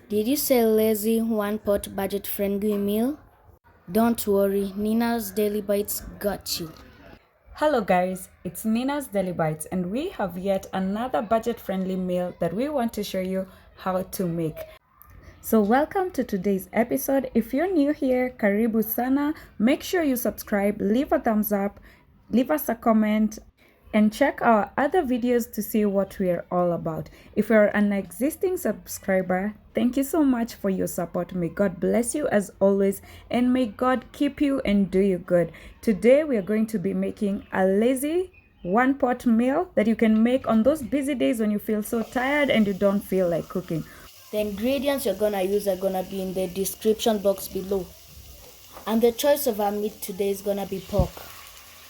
Did you say lazy one-pot budget-friendly meal? Don't worry, Nina's Daily Bites got you. Hello guys, it's Nina's Daily Bites and we have yet another budget-friendly meal that we want to show you how to make. So welcome to today's episode. If you're new here, karibu sana. Make sure you subscribe, leave a thumbs up, leave us a comment, and check our other videos to see what we are all about. If you're an existing subscriber, thank you so much for your support. May God bless you as always, and may God keep you and do you good. Today we are going to be making a lazy one-pot meal that you can make on those busy days when you feel so tired and you don't feel like cooking. The ingredients you're gonna use are gonna be in the description box below. And the choice of our meat today is gonna be pork.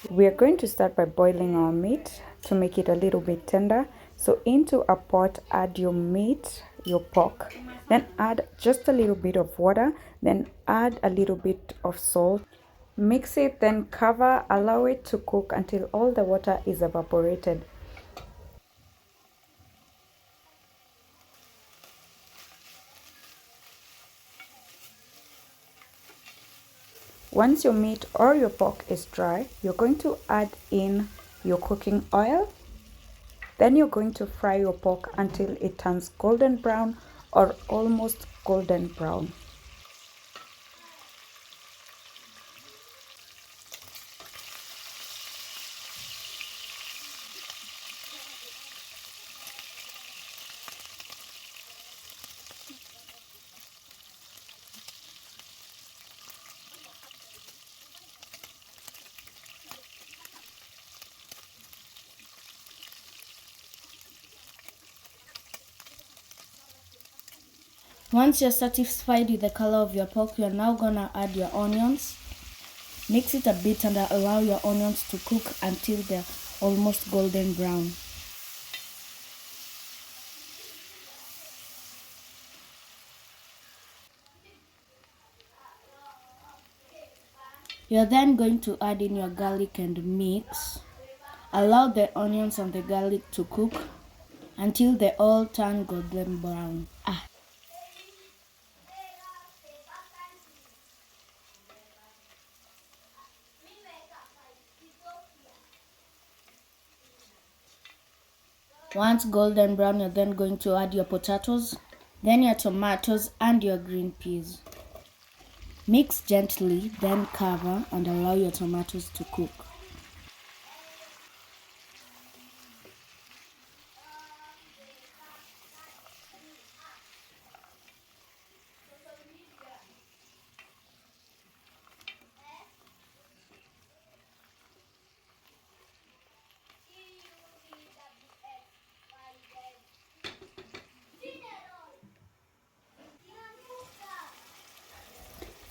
We are going to start by boiling our meat to make it a little bit tender. So into a pot, add your meat, your pork, then add just a little bit of water, then add a little bit of salt. Mix it, then cover, allow it to cook until all the water is evaporated. Once your meat or your pork is dry, you're going to add in your cooking oil. Then you're going to fry your pork until it turns golden brown or almost golden brown. Once you're satisfied with the color of your pork, you're now gonna add your onions. Mix it a bit and allow your onions to cook until they're almost golden brown. You're then going to add in your garlic and mix. Allow the onions and the garlic to cook until they all turn golden brown. Once golden brown, you're then going to add your potatoes, then your tomatoes and your green peas. Mix gently, then cover and allow your tomatoes to cook.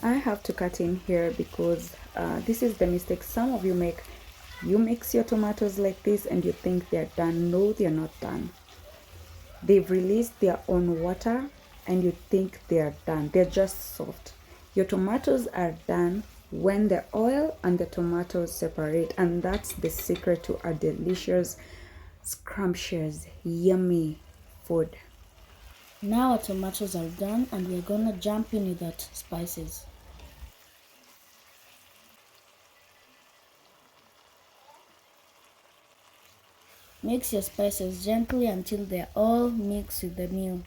I have to cut in here because this is the mistake some of you make. You mix your tomatoes like this and you think they're done. No, they're not done. They've released their own water and you think they're done. They're just soft. Your tomatoes are done when the oil and the tomatoes separate, and that's the secret to a delicious, scrumptious, yummy food. Now our tomatoes are done and we're gonna jump in with that spices. Mix your spices gently until they're all mixed with the meal.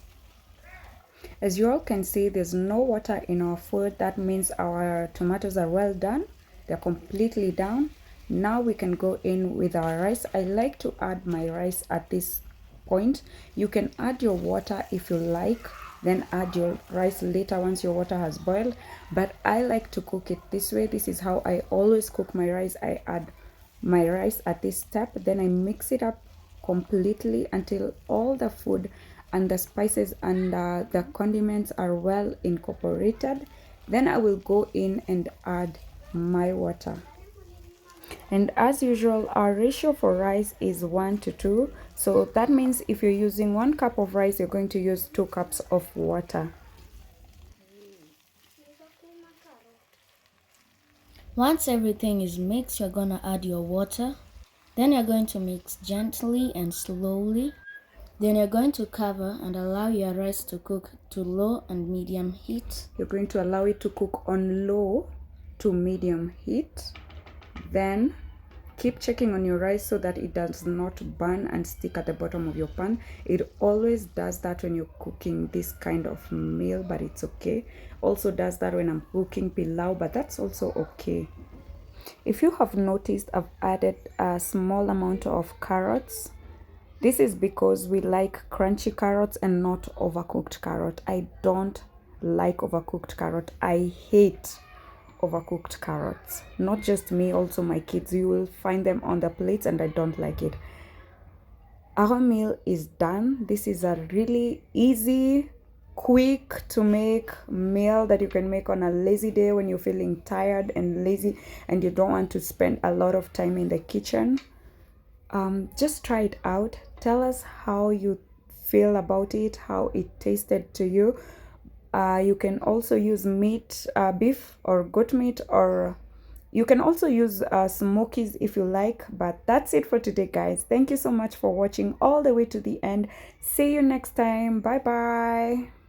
As you all can see, there's no water in our food. That means our tomatoes are well done. They're completely done. Now we can go in with our rice. I like to add my rice at this point. You can add your water if you like, then add your rice later once your water has boiled. But I like to cook it this way. This is how I always cook my rice. I add my rice at this step, then I mix it up completely until all the food and the spices and the condiments are well incorporated. Then I will go in and add my water. And as usual, our ratio for rice is 1 to 2. So that means if you're using 1 cup of rice, you're going to use 2 cups of water. Once everything is mixed, you're gonna add your water. Then you're going to mix gently and slowly. Then you're going to cover and allow your rice to cook to low and medium heat. You're going to allow it to cook on low to medium heat. Then keep checking on your rice so that it does not burn and stick at the bottom of your pan. It always does that when you're cooking this kind of meal, but it's okay. Also does that when I'm cooking pilau, but that's also okay. If you have noticed, I've added a small amount of carrots. This is because we like crunchy carrots and not overcooked carrot. I don't like overcooked carrot. I hate overcooked carrots. Not just me, also my kids. You will find them on the plates and I don't like it. Our meal is done. This is a really easy, quick to make meal that you can make on a lazy day when you're feeling tired and lazy and you don't want to spend a lot of time in the kitchen. Just try it out. Tell us how you feel about it, how it tasted to you. You can also use meat, beef or goat meat, or you can also use smokies if you like. But that's it for today, guys. Thank you so much for watching all the way to the end. See you next time. Bye bye.